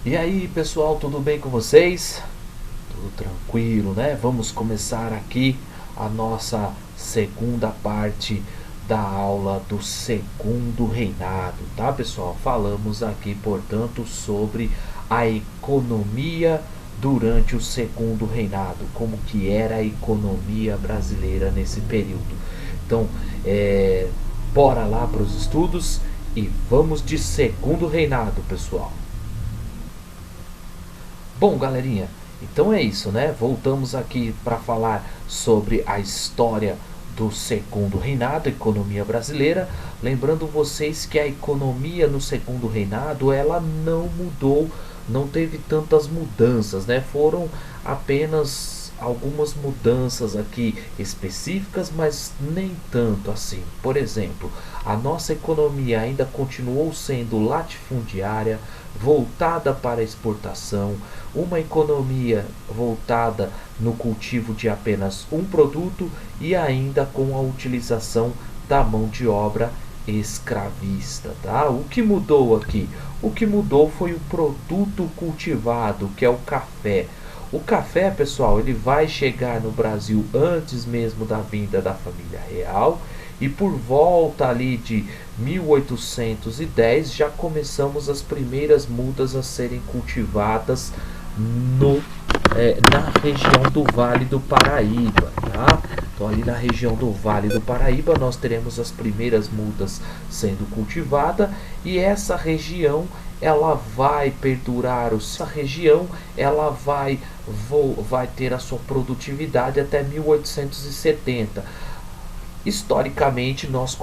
E aí, pessoal, tudo bem com vocês? Tudo tranquilo, né? Vamos começar aqui a nossa segunda parte da aula do Segundo Reinado, tá, pessoal? Falamos aqui, portanto, sobre a economia durante o Segundo Reinado, como que era a economia brasileira nesse período. Então, bora lá para os estudos e vamos de Segundo Reinado, pessoal. Bom, galerinha, então é isso, né? Voltamos aqui para falar sobre a história do Segundo Reinado, economia brasileira. Lembrando vocês que a economia no Segundo Reinado, ela não mudou, não teve tantas mudanças, né? Foram apenas algumas mudanças aqui específicas, mas nem tanto assim. Por exemplo, a nossa economia ainda continuou sendo latifundiária, voltada para a exportação, uma economia voltada no cultivo de apenas um produto e ainda com a utilização da mão de obra escravista, tá? O que mudou aqui? O que mudou foi o produto cultivado, que é o café. O café, pessoal, ele vai chegar no Brasil antes mesmo da vinda da família real e por volta ali de 1810 já começamos as primeiras mudas a serem cultivadas no, na região do Vale do Paraíba, tá? Então ali na região do Vale do Paraíba nós teremos as primeiras mudas sendo cultivadas e essa região ela vai perdurar, essa região ela vai ter a sua produtividade até 1870. Historicamente, nós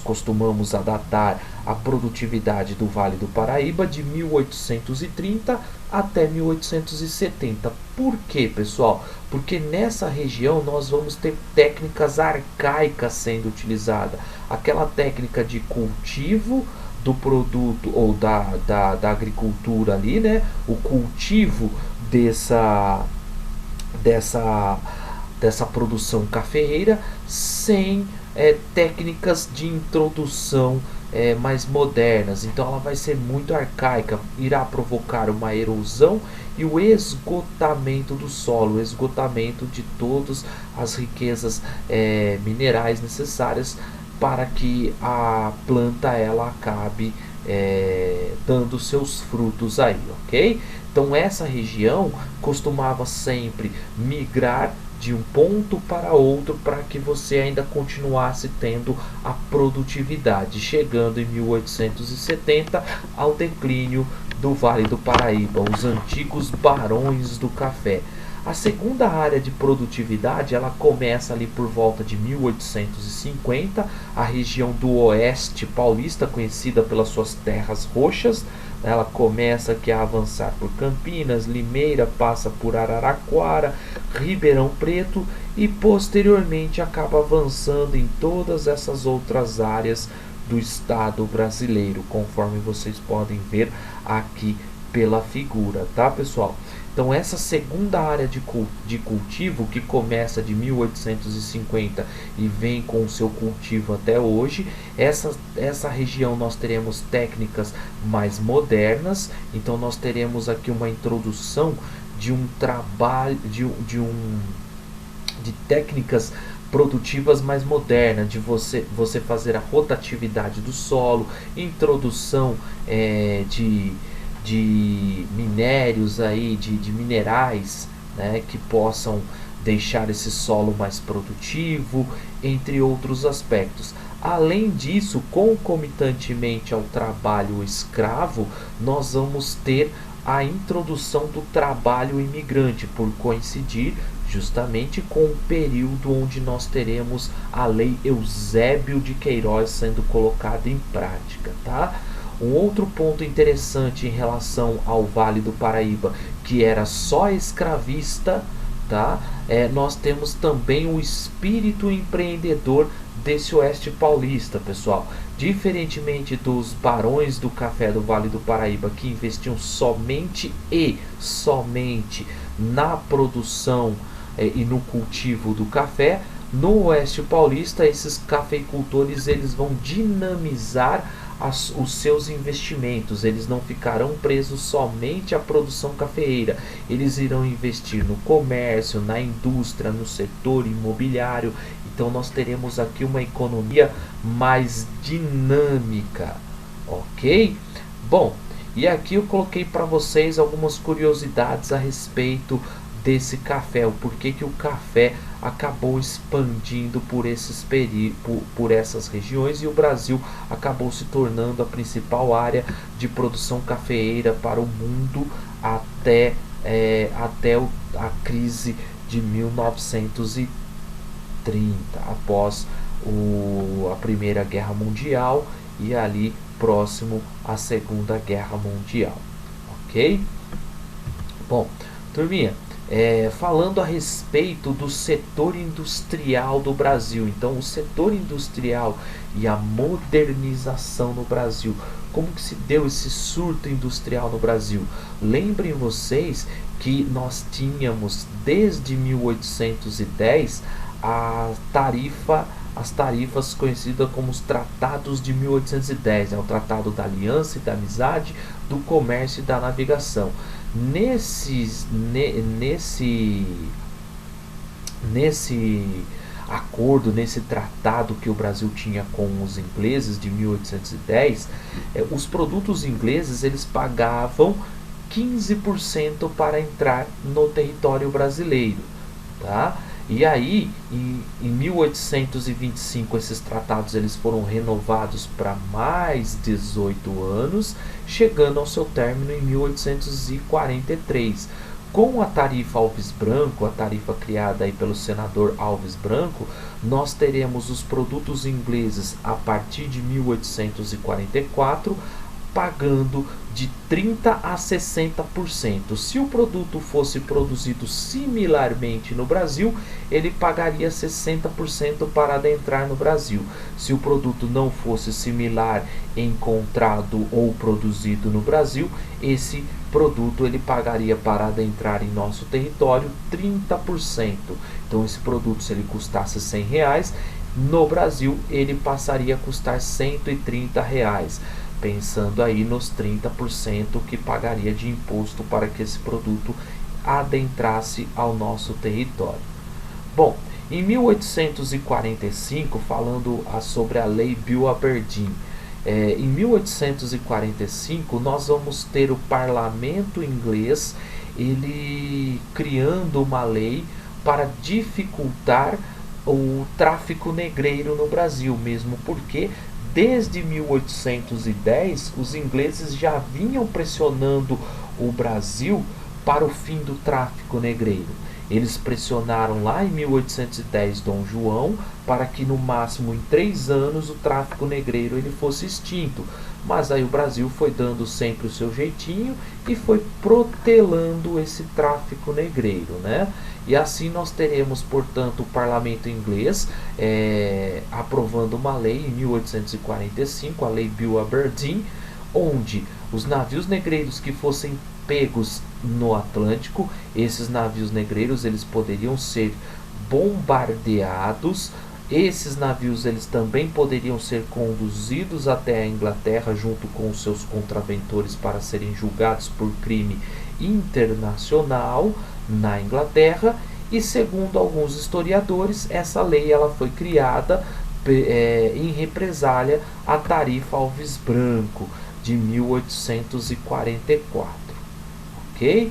costumamos datar a produtividade do Vale do Paraíba de 1830 até 1870. Por quê, pessoal? Porque nessa região nós vamos ter técnicas arcaicas sendo utilizadas. Aquela técnica de cultivo do produto ou da agricultura ali, né? O cultivo dessa produção cafeeira sem técnicas de introdução mais modernas. Então ela vai ser muito arcaica, irá provocar uma erosão e o esgotamento do solo, o esgotamento de todas as riquezas minerais necessárias para que a planta ela acabe dando seus frutos aí, ok? Então essa região costumava sempre migrar de um ponto para outro para que você ainda continuasse tendo a produtividade, chegando em 1870 ao declínio do Vale do Paraíba, os antigos barões do café. A segunda área de produtividade ela começa ali por volta de 1850, a região do oeste paulista, conhecida pelas suas terras roxas. Ela começa aqui a avançar por Campinas, Limeira, passa por Araraquara, Ribeirão Preto e posteriormente acaba avançando em todas essas outras áreas do estado brasileiro, conforme vocês podem ver aqui pela figura, tá, pessoal? Então essa segunda área de cultivo, que começa de 1850 e vem com o seu cultivo até hoje, essa região nós teremos técnicas mais modernas. Então nós teremos aqui uma introdução de um trabalho, de técnicas produtivas mais modernas, de você fazer a rotatividade do solo, introdução de minérios aí, de minerais, né, que possam deixar esse solo mais produtivo, entre outros aspectos. Além disso, concomitantemente ao trabalho escravo, nós vamos ter a introdução do trabalho imigrante, por coincidir justamente com o período onde nós teremos a Lei Eusébio de Queiroz sendo colocada em prática, tá? Um outro ponto interessante em relação ao Vale do Paraíba, que era só escravista, tá? Nós temos também o espírito empreendedor desse oeste paulista, pessoal. Diferentemente dos barões do café do Vale do Paraíba, que investiam somente na produção e no cultivo do café, no oeste paulista esses cafeicultores eles vão dinamizar os seus investimentos. Eles não ficarão presos somente à produção cafeeira, eles irão investir no comércio, na indústria, no setor imobiliário. Então nós teremos aqui uma economia mais dinâmica, ok? Bom, e aqui eu coloquei para vocês algumas curiosidades a respeito desse café, o porquê que o café acabou expandindo por por essas regiões, e o Brasil acabou se tornando a principal área de produção cafeeira para o mundo até a crise de 1930, após a Primeira Guerra Mundial e ali próximo à Segunda Guerra Mundial, ok? Bom, turminha, falando a respeito do setor industrial do Brasil, então o setor industrial e a modernização no Brasil, como que se deu esse surto industrial no Brasil? Lembrem vocês que nós tínhamos desde 1810 as tarifas conhecidas como os Tratados de 1810, o Tratado da Aliança e da Amizade, do Comércio e da Navegação. Nesse acordo, nesse tratado que o Brasil tinha com os ingleses de 1810, os produtos ingleses eles pagavam 15% para entrar no território brasileiro, tá? E aí, em 1825, esses tratados eles foram renovados para mais 18 anos, chegando ao seu término em 1843. Com a tarifa Alves Branco, a tarifa criada aí pelo senador Alves Branco, nós teremos os produtos ingleses a partir de 1844 pagando de 30% a 60%. Se o produto fosse produzido similarmente no Brasil, ele pagaria 60% para adentrar no Brasil. Se o produto não fosse similar, encontrado ou produzido no Brasil, esse produto ele pagaria para adentrar em nosso território 30%. Então esse produto, se ele custasse R$100, no Brasil ele passaria a custar R$130. Pensando aí nos 30% que pagaria de imposto para que esse produto adentrasse ao nosso território. Bom, em 1845, falando sobre a Lei Bill Aberdeen, em 1845 nós vamos ter o parlamento inglês ele criando uma lei para dificultar o tráfico negreiro no Brasil, mesmo porque desde 1810, os ingleses já vinham pressionando o Brasil para o fim do tráfico negreiro. Eles pressionaram lá em 1810 Dom João para que no máximo em 3 anos o tráfico negreiro ele fosse extinto. Mas aí o Brasil foi dando sempre o seu jeitinho e foi protelando esse tráfico negreiro, né? E assim nós teremos, portanto, o parlamento inglês aprovando uma lei em 1845, a Lei Bill Aberdeen, onde os navios negreiros que fossem pegos no Atlântico, esses navios negreiros eles poderiam ser bombardeados. Esses navios eles também poderiam ser conduzidos até a Inglaterra junto com os seus contraventores para serem julgados por crime internacional na Inglaterra. E segundo alguns historiadores, essa lei ela foi criada em represália à tarifa Alves Branco de 1844, ok?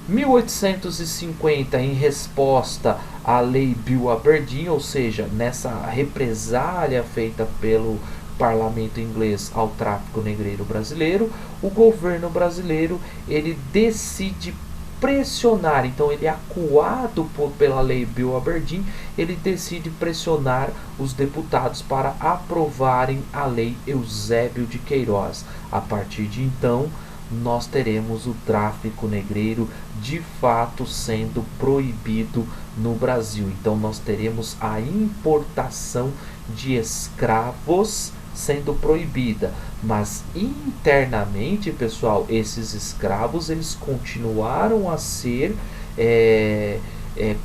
1850, em resposta à Lei Bill Aberdeen, ou seja, nessa represália feita pelo parlamento inglês ao tráfico negreiro brasileiro, o governo brasileiro ele decide pressionar, então ele acuado pela Lei Bill Aberdeen, ele decide pressionar os deputados para aprovarem a Lei Eusébio de Queiroz. A partir de então, nós teremos o tráfico negreiro de fato sendo proibido no Brasil. Então nós teremos a importação de escravos sendo proibida, mas internamente, pessoal, esses escravos eles continuaram a ser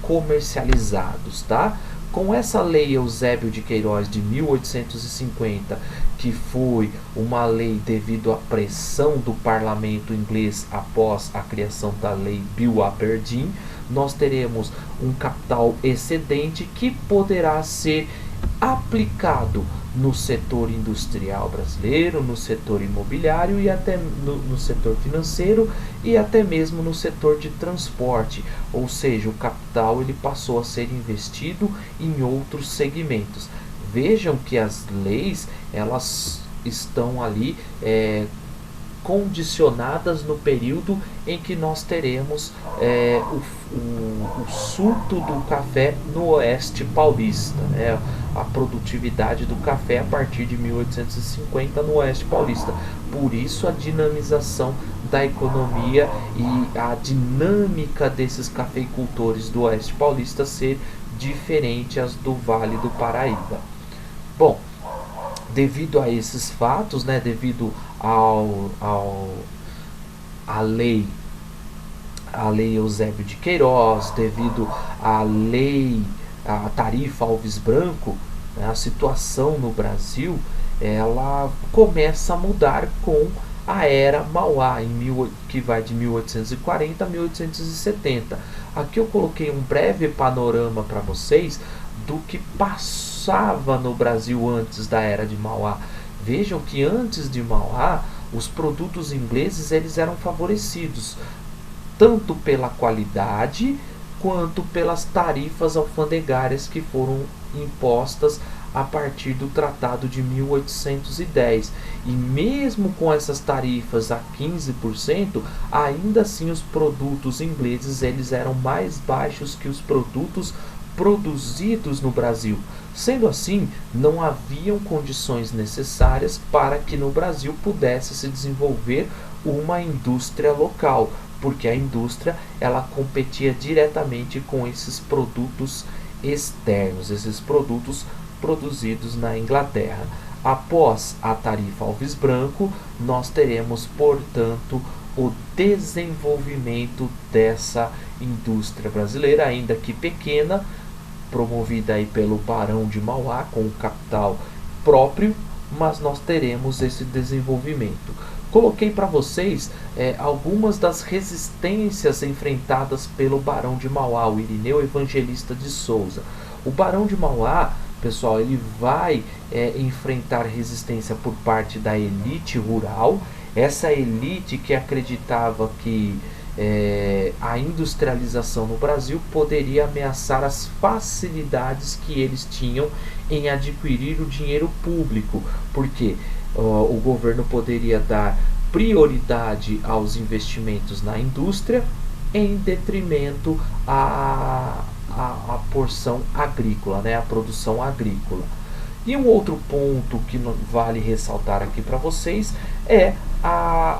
comercializados, tá? Com essa lei Eusébio de Queiroz de 1850, que foi uma lei devido à pressão do parlamento inglês após a criação da lei Bill Aberdeen, nós teremos um capital excedente que poderá ser aplicado no setor industrial brasileiro, no setor imobiliário e até no setor financeiro e até mesmo no setor de transporte, ou seja, o capital ele passou a ser investido em outros segmentos. Vejam que as leis elas estão ali condicionadas no período em que nós teremos o surto do café no Oeste Paulista, né? A produtividade do café a partir de 1850 no Oeste Paulista. Por isso a dinamização da economia e a dinâmica desses cafeicultores do Oeste Paulista ser diferente às do Vale do Paraíba. Bom, devido a esses fatos, né, devido à lei Eusébio de Queiroz, devido à tarifa Alves Branco, né, a situação no Brasil ela começa a mudar com a era Mauá, que vai de 1840 a 1870. Aqui eu coloquei um breve panorama para vocês do que passava no Brasil antes da era de Mauá. Vejam que antes de Mauá, os produtos ingleses eles eram favorecidos tanto pela qualidade quanto pelas tarifas alfandegárias que foram impostas a partir do Tratado de 1810. E mesmo com essas tarifas a 15%, ainda assim os produtos ingleses eles eram mais baixos que os produtos produzidos no Brasil. Sendo assim, não haviam condições necessárias para que no Brasil pudesse se desenvolver uma indústria local, porque a indústria ela competia diretamente com esses produtos externos, esses produtos produzidos na Inglaterra. Após a tarifa Alves Branco, nós teremos, portanto, o desenvolvimento dessa indústria brasileira, ainda que pequena, promovida aí pelo Barão de Mauá, com capital próprio, mas nós teremos esse desenvolvimento. Coloquei para vocês algumas das resistências enfrentadas pelo Barão de Mauá, o Irineu Evangelista de Souza. O Barão de Mauá, pessoal, ele vai enfrentar resistência por parte da elite rural, essa elite que acreditava que a industrialização no Brasil poderia ameaçar as facilidades que eles tinham em adquirir o dinheiro público, porque o governo poderia dar prioridade aos investimentos na indústria em detrimento à porção agrícola, né, a produção agrícola. E um outro ponto que vale ressaltar aqui para vocês é a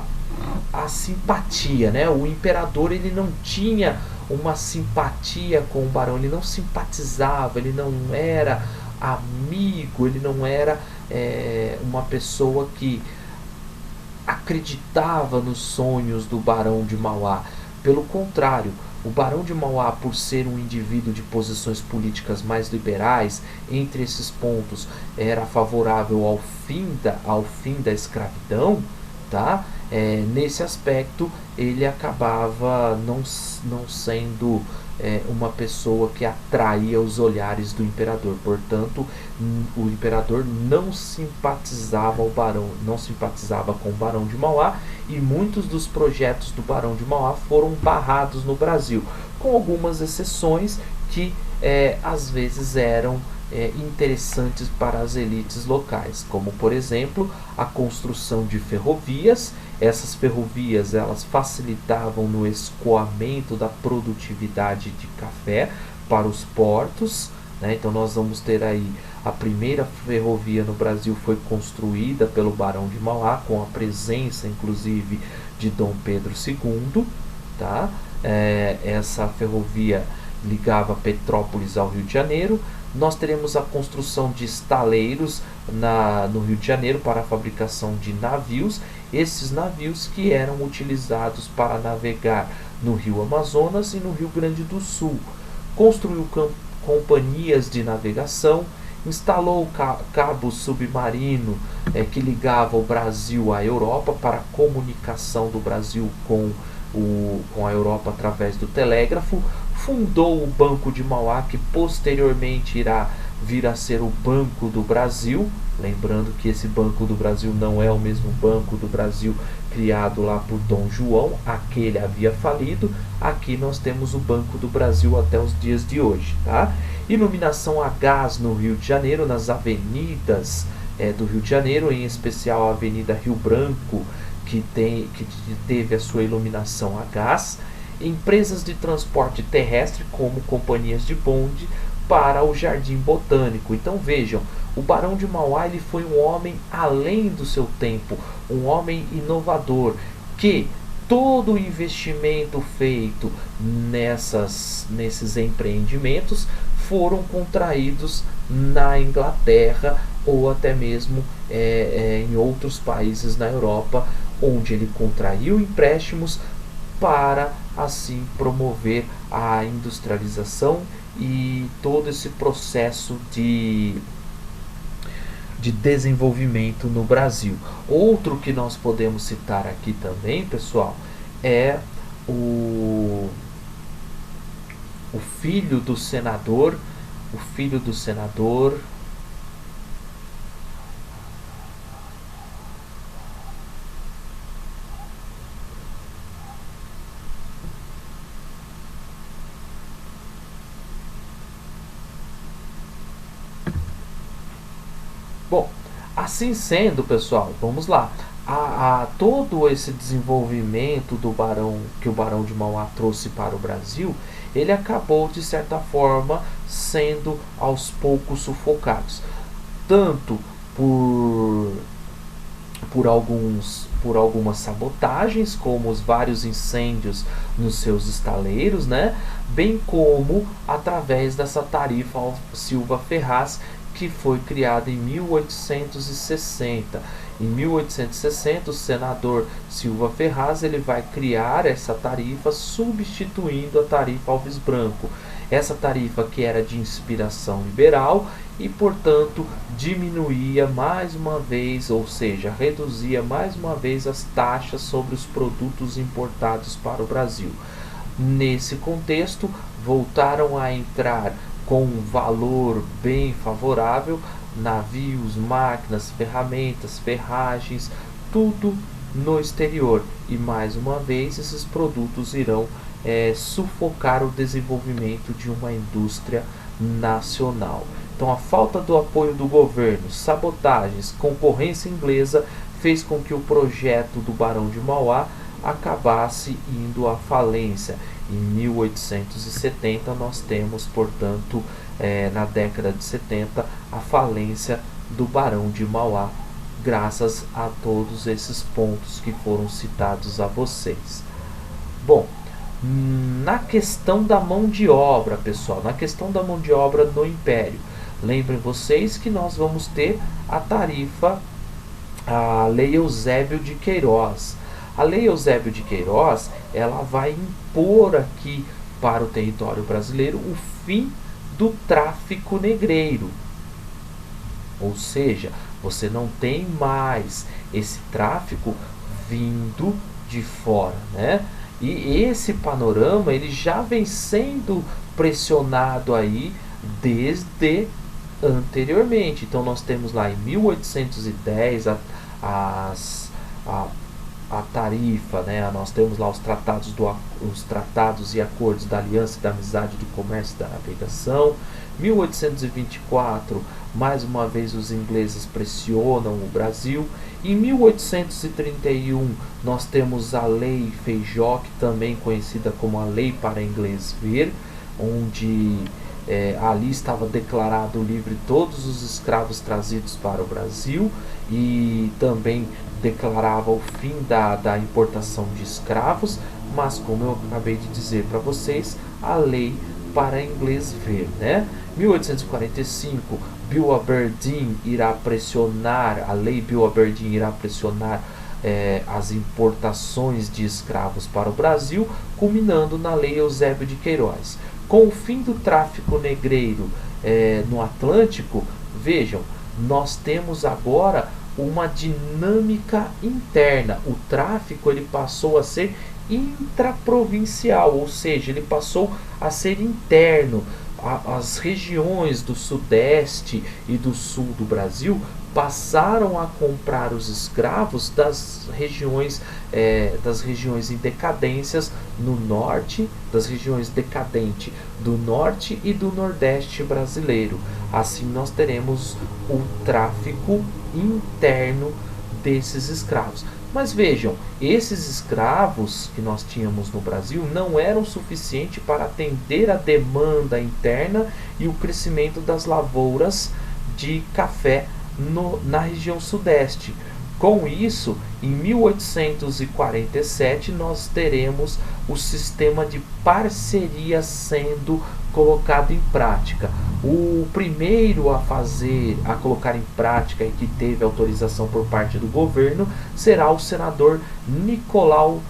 simpatia, né? O imperador ele não tinha uma simpatia com o barão, ele não simpatizava, ele não era amigo, ele não era uma pessoa que acreditava nos sonhos do Barão de Mauá. Pelo contrário, o Barão de Mauá, por ser um indivíduo de posições políticas mais liberais, entre esses pontos era favorável ao fim da escravidão, tá? Nesse aspecto ele acabava não sendo uma pessoa que atraía os olhares do imperador. Portanto, o imperador não simpatizava com o Barão de Mauá, e muitos dos projetos do Barão de Mauá foram barrados no Brasil, com algumas exceções que às vezes eram interessantes para as elites locais, como por exemplo a construção de ferrovias. Essas ferrovias elas facilitavam no escoamento da produtividade de café para os portos, né? Então nós vamos ter aí a primeira ferrovia no Brasil foi construída pelo Barão de Mauá, com a presença inclusive de Dom Pedro II, tá? Essa ferrovia ligava Petrópolis ao Rio de Janeiro. Nós teremos a construção de estaleiros no Rio de Janeiro para a fabricação de navios. Esses navios que eram utilizados para navegar no Rio Amazonas e no Rio Grande do Sul. companhias de navegação, instalou cabo submarino que ligava o Brasil à Europa para a comunicação do Brasil com a Europa através do telégrafo, fundou o Banco de Mauá, que posteriormente irá vir a ser o Banco do Brasil. Lembrando que esse Banco do Brasil não é o mesmo Banco do Brasil criado lá por Dom João, aquele havia falido. Aqui nós temos o Banco do Brasil até os dias de hoje, tá? Iluminação a gás no Rio de Janeiro, nas avenidas do Rio de Janeiro, em especial a Avenida Rio Branco, que teve a sua iluminação a gás. Empresas de transporte terrestre, como companhias de bonde, para o Jardim Botânico. Então vejam, o Barão de Mauá ele foi um homem além do seu tempo, um homem inovador, que todo o investimento feito nesses empreendimentos foram contraídos na Inglaterra ou até mesmo em outros países na Europa, onde ele contraiu empréstimos para assim promover a industrialização e todo esse processo de desenvolvimento no Brasil. Outro que nós podemos citar aqui também, pessoal, é o filho do senador, Bom, assim sendo, pessoal, vamos lá. Todo esse desenvolvimento que o Barão de Mauá trouxe para o Brasil, ele acabou de certa forma sendo aos poucos sufocados, tanto por algumas sabotagens, como os vários incêndios nos seus estaleiros, né? Bem como através dessa tarifa Silva Ferraz, que foi criada em 1860. Em 1860, o senador Silva Ferraz ele vai criar essa tarifa, substituindo a tarifa Alves Branco. Essa tarifa que era de inspiração liberal e, portanto, diminuía mais uma vez, ou seja, reduzia mais uma vez as taxas sobre os produtos importados para o Brasil. Nesse contexto, voltaram a entrar com um valor bem favorável navios, máquinas, ferramentas, ferragens, tudo no exterior. E mais uma vez esses produtos irão sufocar o desenvolvimento de uma indústria nacional. Então a falta do apoio do governo, sabotagens, concorrência inglesa fez com que o projeto do Barão de Mauá acabasse indo à falência. Em 1870 nós temos, portanto, na década de 70, a falência do Barão de Mauá, graças a todos esses pontos que foram citados a vocês. Bom, na questão da mão de obra, pessoal, na questão da mão de obra no Império, lembrem vocês que nós vamos ter a tarifa, a Lei Eusébio de Queiroz. A Lei Eusébio de Queiroz, ela vai impor aqui para o território brasileiro o fim do tráfico negreiro. Ou seja, você não tem mais esse tráfico vindo de fora, né? E esse panorama ele já vem sendo pressionado aí desde anteriormente. Então nós temos lá em 1810 a tarifa, né? Nós temos lá os tratados e acordos da Aliança da Amizade, do Comércio e da Navegação. 1824, mais uma vez os ingleses pressionam o Brasil. Em 1831 nós temos a Lei Feijó, também conhecida como a Lei para Inglês Ver, onde ali estava declarado livre todos os escravos trazidos para o Brasil, e também declarava o fim da importação de escravos, mas como eu acabei de dizer para vocês, a lei para inglês ver, né? 1845, Bill Aberdeen irá pressionar, a lei Bill Aberdeen irá pressionar as importações de escravos para o Brasil, culminando na Lei Eusébio de Queiroz. Com o fim do tráfico negreiro no Atlântico, vejam, nós temos agora uma dinâmica interna. O tráfico ele passou a ser intraprovincial, ou seja, ele passou a ser interno. As regiões do sudeste e do sul do Brasil passaram a comprar os escravos das regiões em decadências no norte, das regiões decadentes do norte e do nordeste brasileiro. Assim nós teremos o tráfico interno desses escravos. Mas vejam, esses escravos que nós tínhamos no Brasil não eram suficientes para atender a demanda interna e o crescimento das lavouras de café na região sudeste. Com isso, em 1847, nós teremos o sistema de parceria sendo colocado em prática. O primeiro a colocar em prática e que teve autorização por parte do governo será o senador Nicolau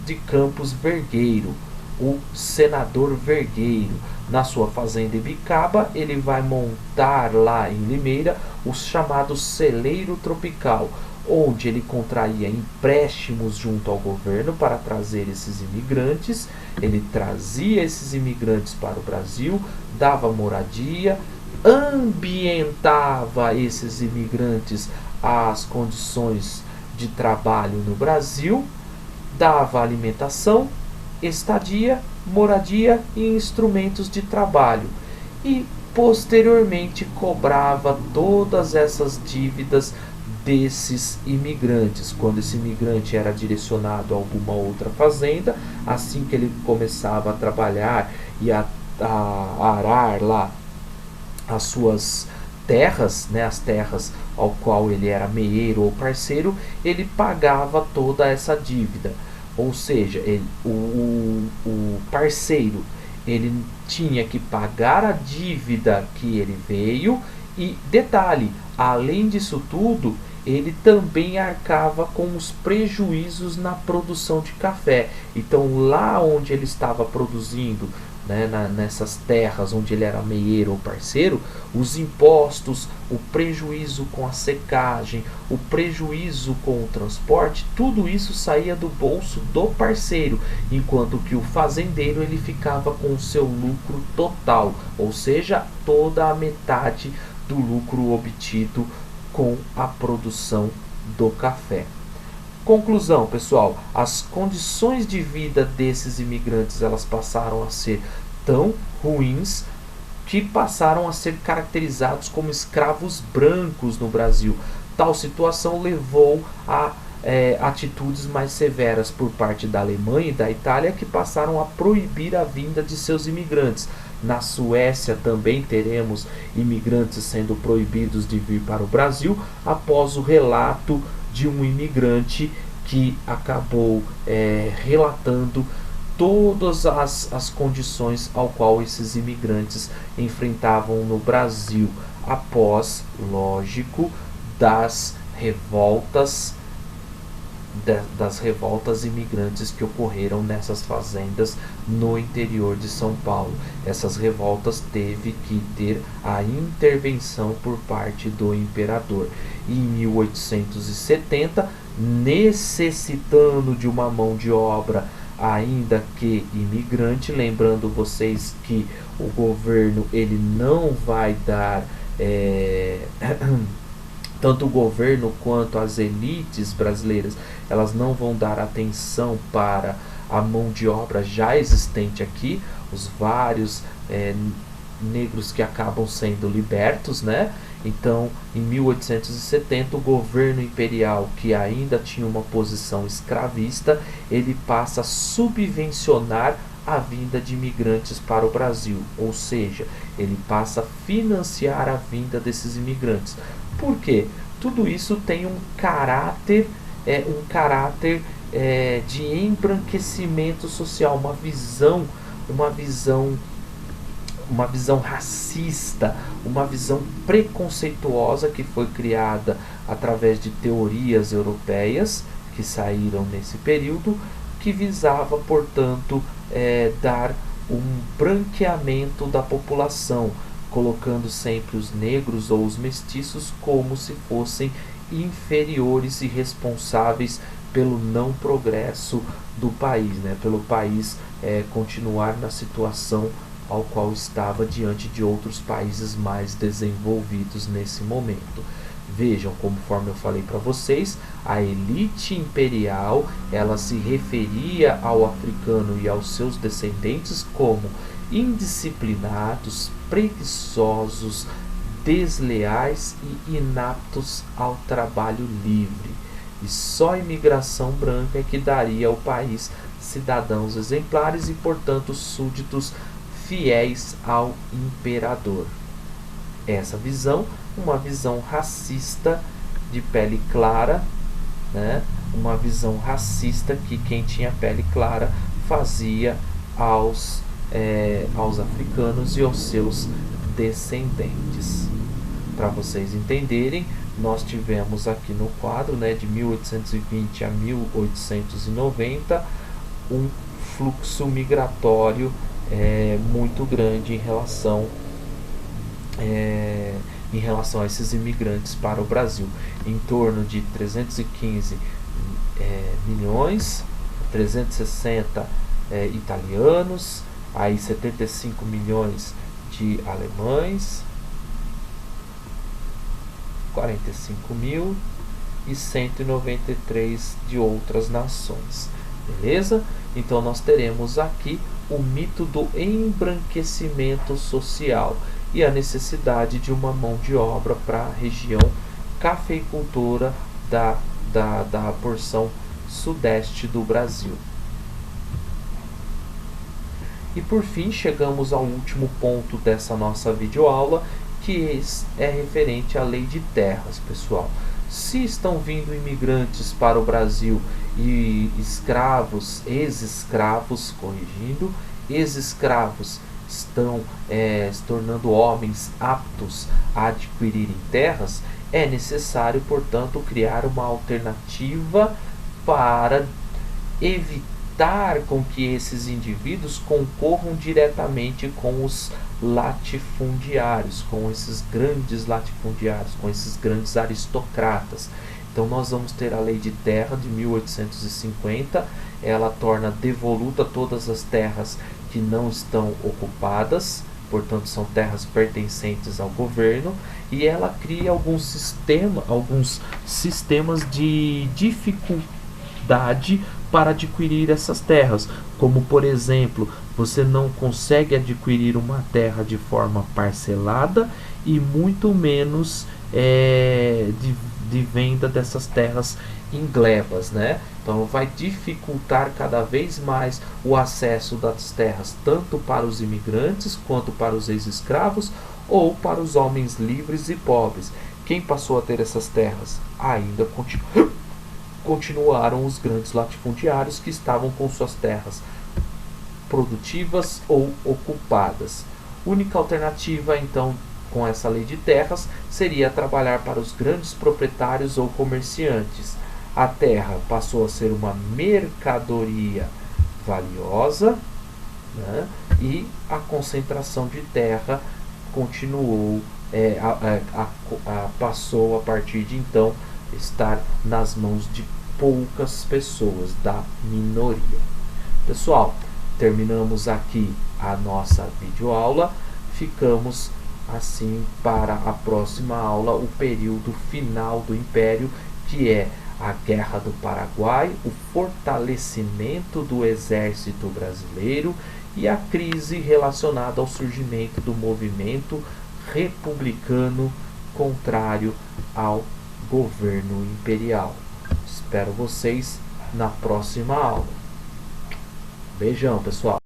de Campos Vergueiro, o senador Vergueiro. Na sua fazenda em Bicaba, ele vai montar lá em Limeira o chamado celeiro tropical, onde ele contraía empréstimos junto ao governo para trazer esses imigrantes. Ele trazia esses imigrantes para o Brasil, dava moradia, ambientava esses imigrantes às condições de trabalho no Brasil, dava alimentação, estadia, moradia e instrumentos de trabalho, e posteriormente cobrava todas essas dívidas desses imigrantes. Quando esse imigrante era direcionado a alguma outra fazenda, assim que ele começava a trabalhar e a arar lá as suas terras, né, as terras ao qual ele era meeiro ou parceiro, ele pagava toda essa dívida. Ou seja, o parceiro ele tinha que pagar a dívida que ele veio, e detalhe, além disso tudo, ele também arcava com os prejuízos na produção de café. Então lá onde ele estava produzindo, né, nessas terras onde ele era meeiro ou parceiro, os impostos, o prejuízo com a secagem, o prejuízo com o transporte, tudo isso saía do bolso do parceiro, enquanto que o fazendeiro ele ficava com o seu lucro total, ou seja, toda a metade do lucro obtido com a produção do café. Conclusão, pessoal, as condições de vida desses imigrantes elas passaram a ser tão ruins que passaram a ser caracterizados como escravos brancos no Brasil. Tal situação levou a atitudes mais severas por parte da Alemanha e da Itália, que passaram a proibir a vinda de seus imigrantes. Na Suécia também teremos imigrantes sendo proibidos de vir para o Brasil após o relato de um imigrante que acabou relatando todas as condições ao qual esses imigrantes enfrentavam no Brasil, após, lógico, das revoltas imigrantes que ocorreram nessas fazendas no interior de São Paulo. Essas revoltas teve que ter a intervenção por parte do imperador. E em 1870, necessitando de uma mão de obra ainda que imigrante, lembrando vocês que o governo ele não vai dar tanto o governo quanto as elites brasileiras, elas não vão dar atenção para a mão de obra já existente aqui, os vários negros que acabam sendo libertos, né? Então, em 1870, o governo imperial, que ainda tinha uma posição escravista, ele passa a subvencionar a vinda de imigrantes para o Brasil, ou seja, ele passa a financiar a vinda desses imigrantes. Por quê? Tudo isso tem um caráter de embranquecimento social, uma visão racista, uma visão preconceituosa que foi criada através de teorias europeias que saíram nesse período, que visava, portanto, dar um branqueamento da população, colocando sempre os negros ou os mestiços como se fossem inferiores e responsáveis pelo não progresso do país, né? Pelo país continuar na situação ao qual estava diante de outros países mais desenvolvidos nesse momento. Vejam, conforme eu falei para vocês, a elite imperial, ela se referia ao africano e aos seus descendentes como indisciplinados, preguiçosos, desleais e inaptos ao trabalho livre. E só a imigração branca é que daria ao país cidadãos exemplares e, portanto, súditos fiéis ao imperador. Essa visão, uma visão racista de pele clara, né? Uma visão racista que quem tinha pele clara fazia aos africanos e aos seus descendentes. Para vocês entenderem, nós tivemos aqui no quadro, né, de 1820 a 1890, um fluxo migratório muito grande em relação a esses imigrantes para o Brasil, em torno de 315 milhões, 360 italianos, aí 75 milhões de alemães, 45 mil e 193 de outras nações. Beleza? Então nós teremos aqui o mito do embranquecimento social e a necessidade de uma mão de obra para a região cafeicultora da porção sudeste do Brasil. E por fim chegamos ao último ponto dessa nossa videoaula, que é referente à lei de terras, pessoal. Se estão vindo imigrantes para o Brasil e escravos, ex-escravos, corrigindo, ex-escravos estão se tornando homens aptos a adquirirem terras, é necessário, portanto, criar uma alternativa para evitar com que esses indivíduos concorram diretamente com os latifundiários, com esses grandes latifundiários, com esses grandes aristocratas. Então nós vamos ter a Lei de Terra de 1850, ela torna devoluta todas as terras que não estão ocupadas, portanto são terras pertencentes ao governo, e ela cria alguns sistemas de dificuldade para adquirir essas terras, como por exemplo, você não consegue adquirir uma terra de forma parcelada e muito menos de venda dessas terras em glebas, né? Então vai dificultar cada vez mais o acesso das terras, tanto para os imigrantes quanto para os ex-escravos ou para os homens livres e pobres. Quem passou a ter essas terras ainda continuaram os grandes latifundiários que estavam com suas terras produtivas ou ocupadas. Única alternativa, então, com essa lei de terras, seria trabalhar para os grandes proprietários ou comerciantes. A terra passou a ser uma mercadoria valiosa, né? E a concentração de terra continuou, passou a partir de então estar nas mãos de poucas pessoas, da minoria. Pessoal, terminamos aqui a nossa videoaula. Ficamos assim para a próxima aula, o período final do Império, que é a Guerra do Paraguai, o fortalecimento do exército brasileiro e a crise relacionada ao surgimento do movimento republicano contrário ao governo imperial. Espero vocês na próxima aula. Beijão, pessoal.